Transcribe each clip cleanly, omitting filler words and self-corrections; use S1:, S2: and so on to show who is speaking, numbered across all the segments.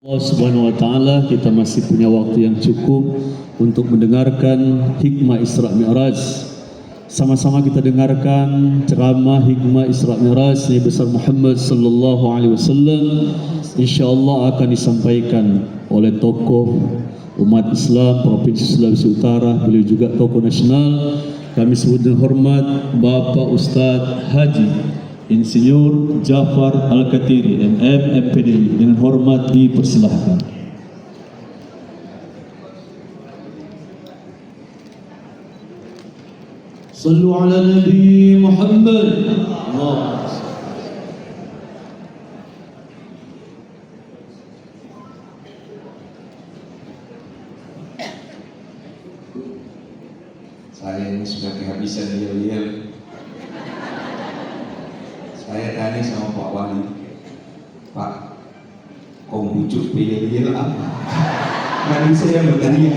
S1: Allah Subhanahu wa Ta'ala, kita masih punya waktu yang cukup untuk mendengarkan hikmah Isra Mi'raj. Sama-sama kita dengarkan ceramah hikmah Isra Mi'raj Nabi besar Muhammad sallallahu alaihi wasallam. Insyaallah akan disampaikan oleh tokoh umat Islam Provinsi Sulawesi Utara, beliau juga tokoh nasional. Kami sebut dengan hormat Bapak Ustadz Haji Insinyur Jafar Al-Katiri, MM, MPD. Dengan hormat dipersilahkan. Sallu ala Nabi Muhammad.
S2: Saya ini sudah kehabisan yel-yel. Saya tanya sama Pak Wali, Pak, kau bujuk yel-yel apa? Nanti saya bertanya,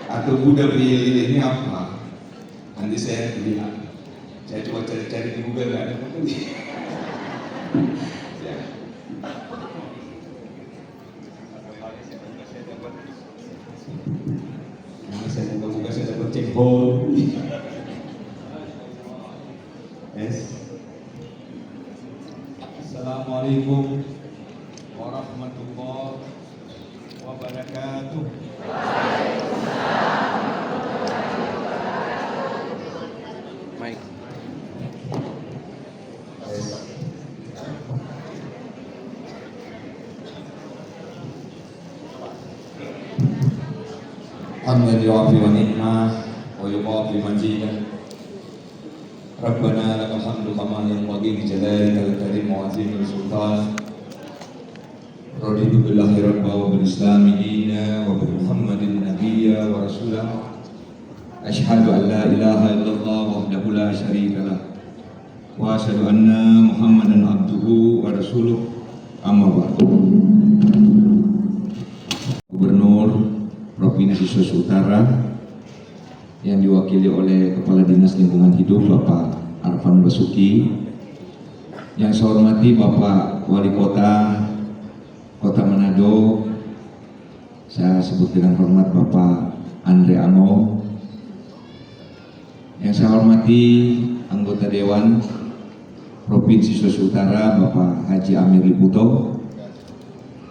S2: atau Buddha yel-yel ini apa? Nanti saya bilang, saya coba cari-cari di Google, nggak ada apa-apa. Ya. Saya moga-moga saya dapat cekbol. Yes. Assalamualaikum warahmatullahi wabarakatuh. Mike. Yes. Hamdan yu'afi wa ni'mah wa yuqafi majidah. Rabbana lakal hamdu kama yanbaghi li jalalika al-karim wa 'azimi sultan. Raditu billahi rabba wa bil islami dina wa bi Muhammadin nabiyya wa rasulah. Asyhadu an la ilaha illallah wahdahu la syarika lah wa asyhadu anna Muhammadan abduhu wa rasuluh. Amma ba'du. Gubernur Provinsi Sulawesi Utara yang diwakili oleh Kepala Dinas Lingkungan Hidup Bapak Arfan Basuki, yang saya hormati Bapak Wali Kota Kota Manado, saya sebut dengan hormat Bapak Andre Ano, yang saya hormati anggota Dewan Provinsi Sulawesi Utara Bapak Haji Amir Liputo,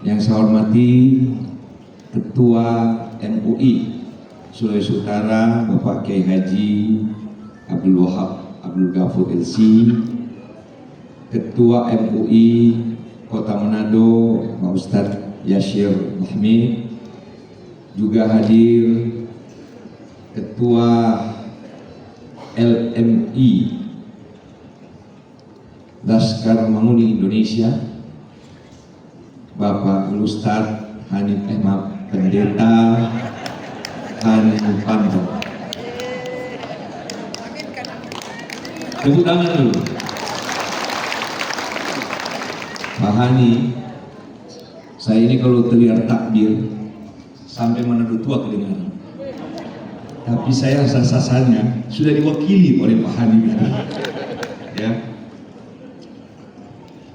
S2: yang saya hormati Ketua MUI Sulawesi Utara Bapak Kiai Haji Abdul Wahab Abdul Ghafur LC, Ketua MUI Kota Manado Pak Ustadz Yashir Mahmid, juga hadir Ketua LMI Laskar Manguni Indonesia Bapak Ustadz Hanif Pendeta Hanif Panto. Tepuk tangan dulu. Pak Hani, saya ini kalau terlihat takbir sampai Manado tua kedengaran. Tapi saya rasa-rasanya sudah diwakili oleh Pak Hani. Ya.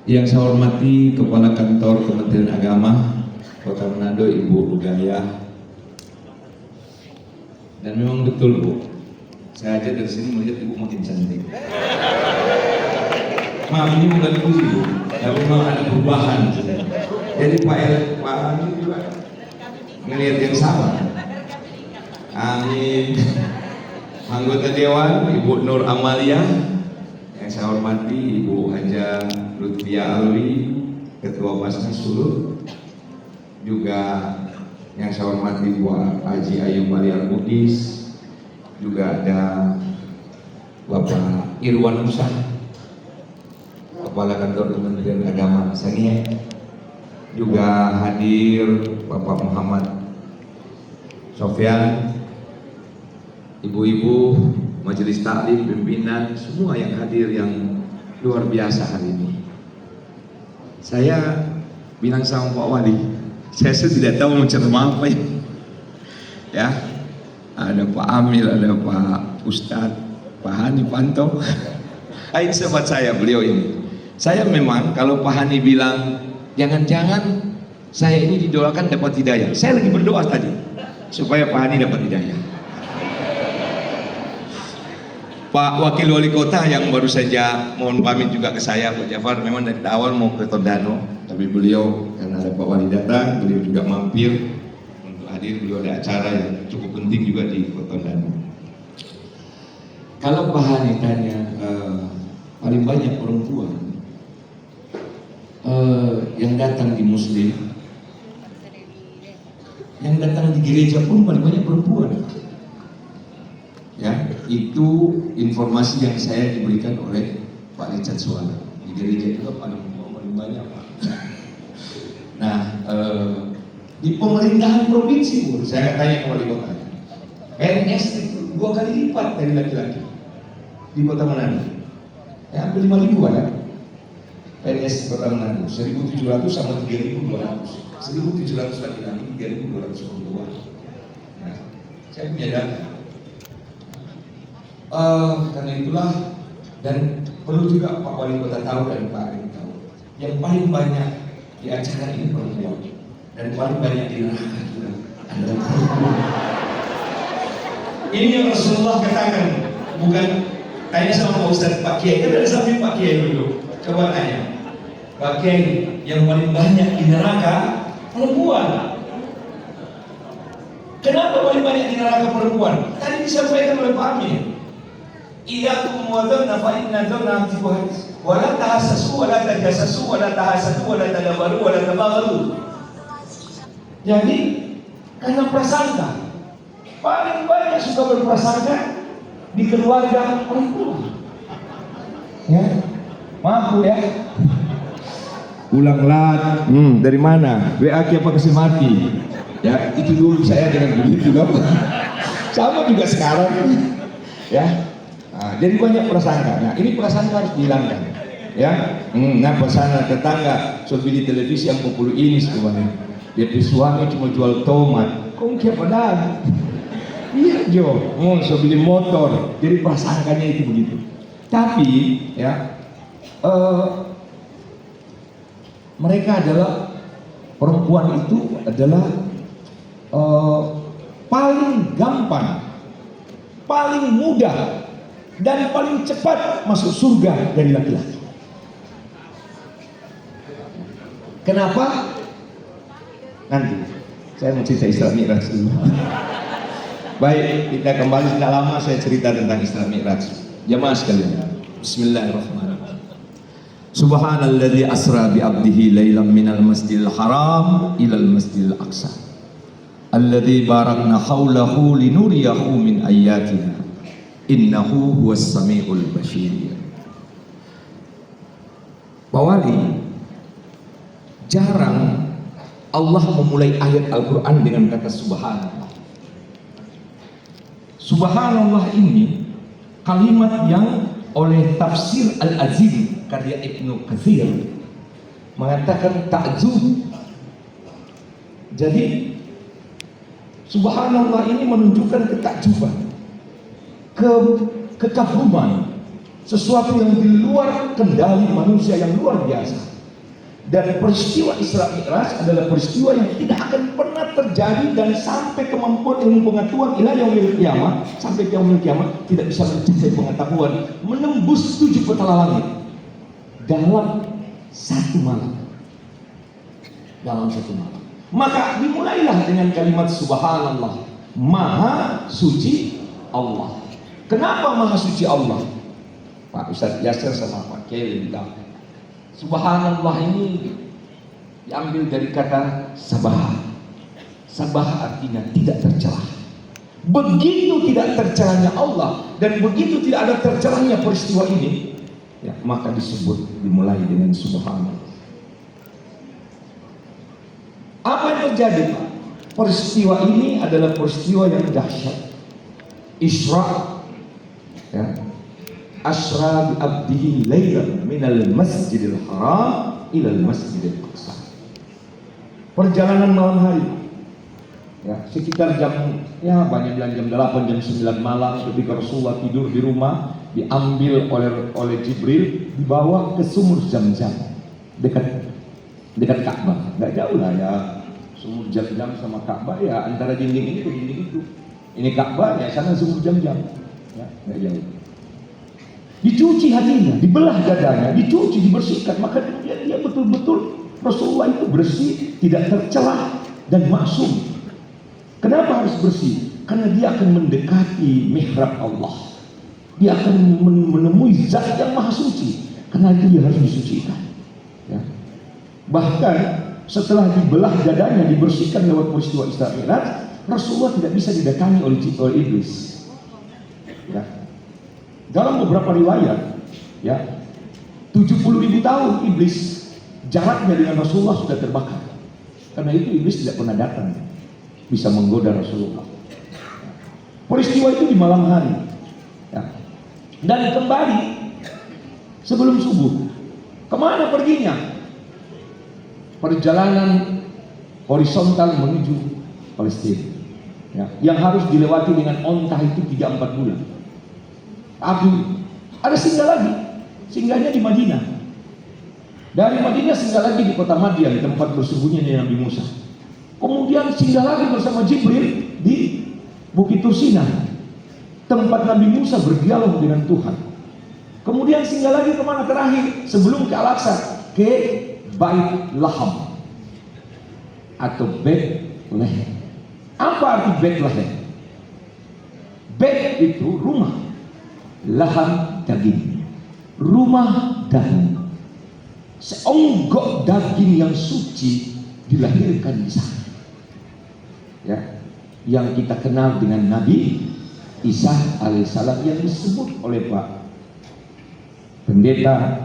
S2: Yang saya hormati Kepala Kantor Kementerian Agama Kota Manado Ibu Rugaya. Dan memang betul Bu, saya aja dari sini melihat Ibu makin cantik. Maaf, ini bukan puji Bu, tapi memang ada perubahan. Jadi Pak ini juga melihat yang sama. Amin. Anggota Dewan Ibu Nur Amalia, yang saya hormati Ibu Haja Lutfia Alwi, Ketua Basnas Sulut, juga yang saya hormati Bu Haji Ayub Marial Bugis, juga ada Bapak Irwan Musa, Kepala Kantor Kementerian Agama Sangihe, juga hadir Bapak Muhammad Sofyan, ibu-ibu, majelis taklim, pimpinan, semua yang hadir yang luar biasa hari ini. Saya bilang sama Pak Wali, saya tidak tahu mencerma apa ya. Ada Pak Amil, ada Pak Ustadz, Pak Hani Panto. Ini sahabat saya beliau ini. Saya memang kalau Pak Hani bilang jangan-jangan Saya ini didoakan dapat hidayah. Saya lagi berdoa tadi supaya Pak Hani dapat hidayah. Pak Wakil Wali Kota yang baru saja mohon pamit juga ke saya, Pak Jafar, memang dari awal mau ke Tondano, tapi beliau karena ada Pak Wali datang, beliau juga mampir untuk hadir. Beliau ada acara yang cukup penting juga di Tondano. Kalau Pak Hani tanya paling banyak perempuan yang datang di Muslim, yang datang di gereja pun paling banyak perempuan. Ya, itu informasi yang saya diberikan oleh Pak Richard Suara. Di gereja juga paling banyak, Pak. Nah, di pemerintahan provinsi pun saya tanya ke wali kota, PNS itu 2 kali lipat dari laki-laki di Kota Manado. Ya, hampir 5.000 ada PNS di Kota Manado, 1.700 sama 3.200. 1.700 laki-laki, 3.200 perempuan. Nah, saya punya data. Karena itulah, dan perlu juga Pak Wali Kota tahu dan Pak Ari tahu, yang paling banyak di acara ini perempuan, dan paling banyak di neraka juga adalah perempuan. Ini yang Rasulullah katakan, bukan tanya sama Pak Ustadz, Pak Kiai, kan ada samping Pak Kiai dulu. Coba tanya, Pak Kiai, yang paling banyak di neraka perempuan. Kenapa paling banyak di neraka perempuan? Tadi disampaikan oleh Pak Amir. Iyyakum wa dhanna fa inna dhanna antiqu wa la tahassasu wa la tajassasu wa la tahasadu wa la tadabaru wa la tabagharu. Jadi karena prasangka, paling banyak suka berprasangka di keluarga perempuan. Ya, maaf ya. Ulang lat, dari mana? WA apa kasih mati? Ya, itu dulu saya dengan begitu juga. Sama juga sekarang. Ya. Nah, jadi banyak prasangka. Nah, ini prasangka harus dihilangkan. Ya. Nah, pesanan tetangga, so beli televisi yang 10 ini sebenarnya. Dia suami cuma jual tomat. Kok kayak padahal? Iya, Jo. So beli motor. Jadi prasangkanya itu begitu. Tapi, ya, mereka adalah perempuan itu adalah paling gampang, paling mudah, dan paling cepat masuk surga dari laki-laki. Kenapa? Nanti saya mau cerita Isra Mi'raj dulu. Baik, kita kembali. Tidak lama saya cerita tentang Isra Mi'raj. Jamaah sekalian, Bismillahirrahmanirrahim. Subhanalladzi asra bi 'abdihi lailan minal masjidil haram ilal masjidil aqsa alladzi barakna haulahu linuriyahu min ayatina innahu huwas samiul basir. Pak Wali, jarang Allah memulai ayat Al-Quran dengan kata subhanallah. Subhanallah ini kalimat yang oleh tafsir Al-Azim karya Ibnu Katsir mengatakan ta'jub. Jadi subhanallah ini menunjukkan ketakjuban, kekaguman, sesuatu yang di luar kendali manusia yang luar biasa. Dan peristiwa Isra Mi'raj adalah peristiwa yang tidak akan pernah terjadi, dan sampai kemampuan ilmu pengetahuan ila yaumil qiyamah, sampai yaumil qiyamah tidak bisa mencapai pengetahuan menembus 7 petala langit dalam satu malam. Dalam satu malam. Maka dimulailah dengan kalimat subhanallah, maha suci Allah. Kenapa maha suci Allah? Pak Ustadz Yasir sama Pak Kiai lebih tahu. Subhanallah ini diambil dari kata sabah. Sabah artinya tidak tercelah. Begitu tidak tercelahnya Allah dan begitu tidak ada tercelahnya peristiwa ini, ya, maka disebut dimulai dengan subhanallah. Apa yang terjadi, Pak? Peristiwa ini adalah peristiwa yang dahsyat. Isra, ya. Asra bi abdihi lailan minal masjidil haram ilal masjidil aqsa. Perjalanan malam hari, ya, sekitar jam, ya banyak bilang jam 8, jam 9 malam, ketika Rasulullah tidur di rumah, diambil oleh Jibril, dibawa ke sumur Zam-Zam dekat
S3: dekat Ka'bah, nggak jauh lah ya, sumur jam-jam sama Ka'bah ya antara dinding ini ke dinding itu. Ini Ka'bah ya sana sumur jam-jam, ya nggak jauh. Dicuci hatinya, dibelah dadanya, dicuci, dibersihkan, maka dia betul-betul Rasulullah itu bersih, tidak tercelah dan maksum. Kenapa harus bersih? Karena dia akan mendekati mihrab Allah. Dia akan menemui zat yang maha suci. Karena itu dia harus disucikan. Ya. Bahkan setelah dibelah dadanya, dibersihkan lewat peristiwa Isra Mi'raj, Rasulullah tidak bisa didatangi oleh iblis. Ya. Dalam beberapa riwayat, ya, 70.000 tahun iblis jaraknya dengan Rasulullah sudah terbakar. Karena itu iblis tidak pernah datang bisa menggoda Rasulullah. Peristiwa itu di malam hari, ya. Dan kembali sebelum subuh. Kemana perginya? Perjalanan horizontal menuju Palestina, ya, yang harus dilewati dengan onta itu 3-4 bulan. Ada singgah lagi, singgahnya di Madinah. Dari Madinah singgah lagi di kota Madian, tempat bersembunyinya Nabi Musa. Kemudian singgah lagi bersama Jibril di Bukit Tursina, tempat Nabi Musa berdialog dengan Tuhan. Kemudian singgah lagi kemana terakhir? Sebelum ke Al-Aqsa, ke Bait Laham atau Bethlehem. Apa arti Bethlehem? Bet itu rumah, laham daging, rumah daging. Seonggok daging yang suci dilahirkan di sana. Ya, yang kita kenal dengan Nabi Isa alaihissalam yang disebut oleh Pak Pendeta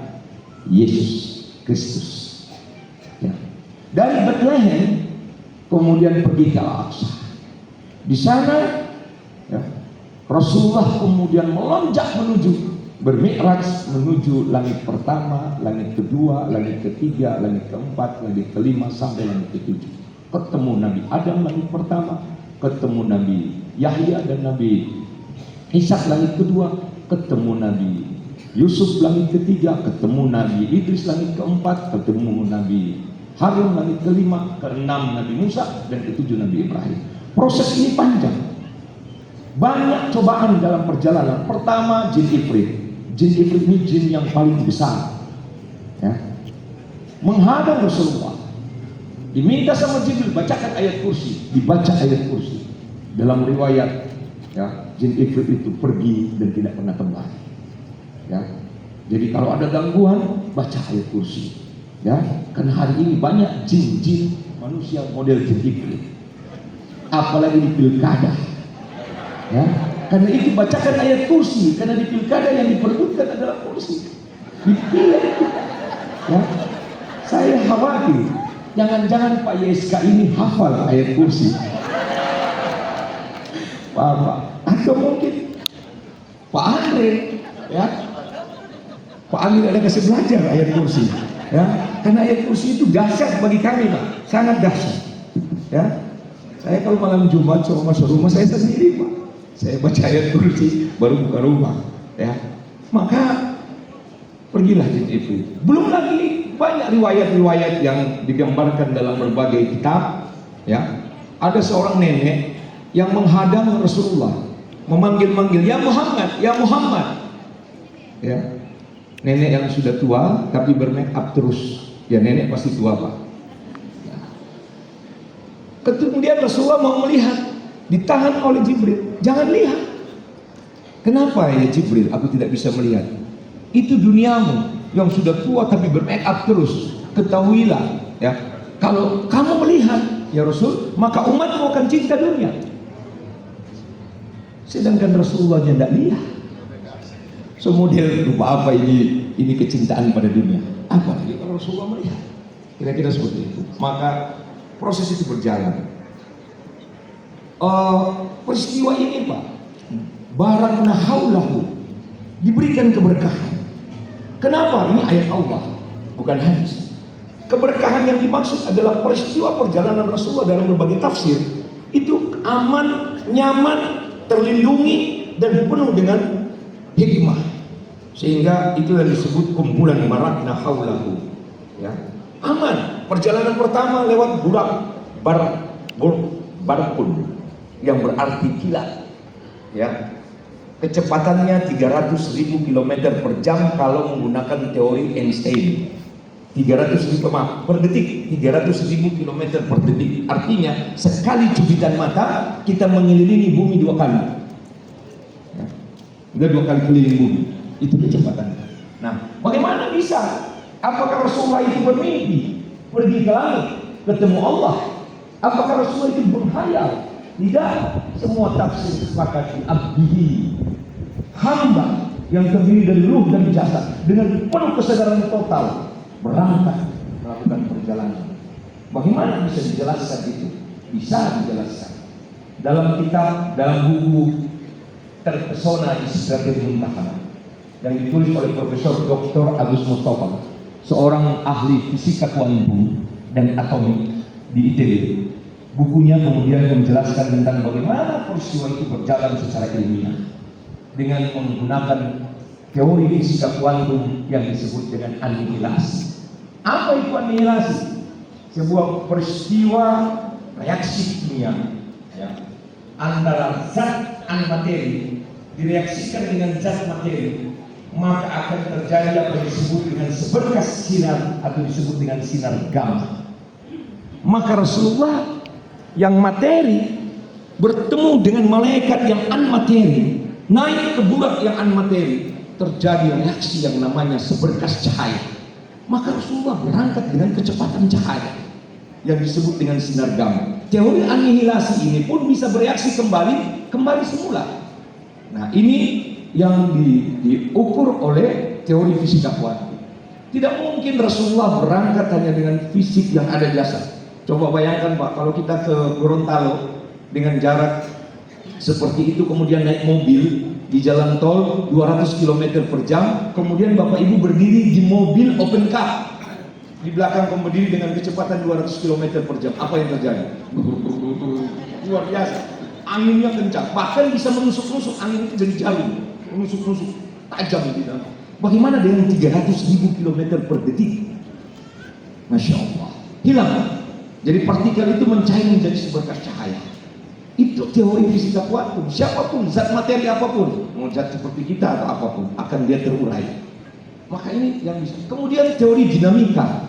S3: Yesus Kristus. Ya. Dari Bethlehem kemudian pergi ke Al-Aqsa. Di sana, ya, Rasulullah kemudian melonjak bermi'raj menuju langit pertama, langit kedua, langit ketiga, langit keempat, langit kelima sampai langit ketujuh. Ketemu Nabi Adam langit pertama, ketemu Nabi Yahya dan Nabi Ishak langit kedua, ketemu Nabi Yusuf langit ketiga, ketemu Nabi Idris langit keempat, ketemu Nabi Harun langit kelima, keenam Nabi Musa, dan ketujuh Nabi Ibrahim. Proses ini panjang. Banyak cobaan dalam perjalanan. Pertama, jin ifrit. Jin ifrit ini jin yang paling besar, ya, menghadang Rasulullah. Diminta sama Jibril bacakan ayat kursi, dibaca ayat kursi. Dalam riwayat, ya, jin ifrit itu pergi dan tidak pernah kembali. Ya, jadi kalau ada gangguan, baca ayat kursi. Ya, karena hari ini banyak jin-jin manusia model jin ifrit, apalagi di pilkada. Ya, karena itu bacakan ayat kursi, karena di pilkada yang diperebutkan adalah kursi. Dipilih. Ya, saya khawatir jangan-jangan Pak YSK ini hafal ayat kursi. Pak, atau mungkin Pak Andre, ya, Pak Andre ada kasih belajar ayat kursi. Ya, karena ayat kursi itu dahsyat bagi kami, Pak, sangat dahsyat. Ya, saya kalau malam Jumat coba masuk rumah saya sendiri, Pak. Saya baca ayat kursi baru buka rumah, ya. Maka pergilah jin ifrit. Belum lagi banyak riwayat-riwayat yang digambarkan dalam berbagai kitab, ya. Ada seorang nenek yang menghadang Rasulullah, memanggil-manggil, "Ya Muhammad, ya Muhammad." Ya. Nenek yang sudah tua tapi bermake up terus. Ya, nenek pasti tua, Pak. Ya. Kemudian Rasulullah mau melihat, ditahan oleh Jibril. Jangan lihat. Kenapa ya Jibril? Aku tidak bisa melihat. Itu duniamu yang sudah tua tapi bermake up terus. Ketahuilah, ya, kalau kamu melihat, ya Rasul, maka umatmu akan cinta dunia. Sedangkan Rasulullah tidak lihat. So model rupa apa ini kecintaan pada dunia? Apa lagi kalau Rasulullah melihat? Kira-kira seperti itu. Maka proses itu berjalan. Peristiwa ini, Pak, barakna haulahu, diberikan keberkahan. Kenapa? Ini ayat Allah, bukan hadis. Keberkahan yang dimaksud adalah peristiwa perjalanan Rasulullah dalam berbagai tafsir itu aman, nyaman, terlindungi, dan penuh dengan hikmah. Sehingga itu yang disebut kumpulan barakna haulahu, ya, aman. Perjalanan pertama lewat burak barkun yang berarti kilat. Ya. Kecepatannya 300.000 km per jam kalau menggunakan teori Einstein. 300.000 per detik, 300.000 km per detik. Artinya sekali cubitan mata kita mengelilingi bumi 2 kali. Ya. Udah 2 kali keliling bumi. Itu kecepatannya. Nah, bagaimana bisa? Apakah Rasulullah itu bermimpi pergi ke langit ketemu Allah? Apakah Rasulullah itu berkhayal? Tidak. Semua tafsir sepakati abdihi, hamba yang terdiri dari ruh dan jasad, dengan penuh kesadaran total berangkat melakukan perjalanan. Bagaimana bisa dijelaskan itu? Bisa dijelaskan dalam kitab, dalam buku Terpesona di Sidratul Muntaha yang ditulis oleh Profesor Dr. Agus Mustafa, seorang ahli fisika kuantum dan atomik di ITB. Bukunya kemudian menjelaskan tentang bagaimana peristiwa itu berjalan secara ilmiah dengan menggunakan teori fisika kuantum yang disebut dengan anihilasi. Apa itu anihilasi? Sebuah peristiwa reaksi kimia, ya, antara zat antimateri direaksikan dengan zat materi, maka akan terjadi apa yang disebut dengan seberkas sinar atau disebut dengan sinar gamma. Maka Rasulullah yang materi bertemu dengan malaikat yang anmateri, naik ke burak yang anmateri, terjadi reaksi yang namanya seberkas cahaya. Maka Rasulullah berangkat dengan kecepatan cahaya yang disebut dengan sinar gamma. Teori anihilasi ini pun bisa bereaksi kembali semula. Nah, ini yang diukur oleh teori fisika kuantum. Tidak mungkin Rasulullah berangkat hanya dengan fisik yang ada jasad. Coba bayangkan Pak, kalau kita ke Gorontalo dengan jarak seperti itu, kemudian naik mobil di jalan tol 200 km per jam, kemudian Bapak Ibu berdiri di mobil open car, di belakang berdiri dengan kecepatan 200 km per jam, apa yang terjadi? Luar biasa, anginnya kencang, bahkan bisa menusuk-nusuk, angin itu jadi jarum, menusuk-nusuk, tajam di dalam. Bagaimana dengan 300.000 km per detik? Masya Allah, hilang. Jadi partikel itu mencair menjadi seberkas cahaya. Itu teori fisika kuantum. Siapapun, zat materi apapun, mau zat seperti kita atau apapun, akan dia terurai. Maka ini yang bisa. Kemudian teori dinamika.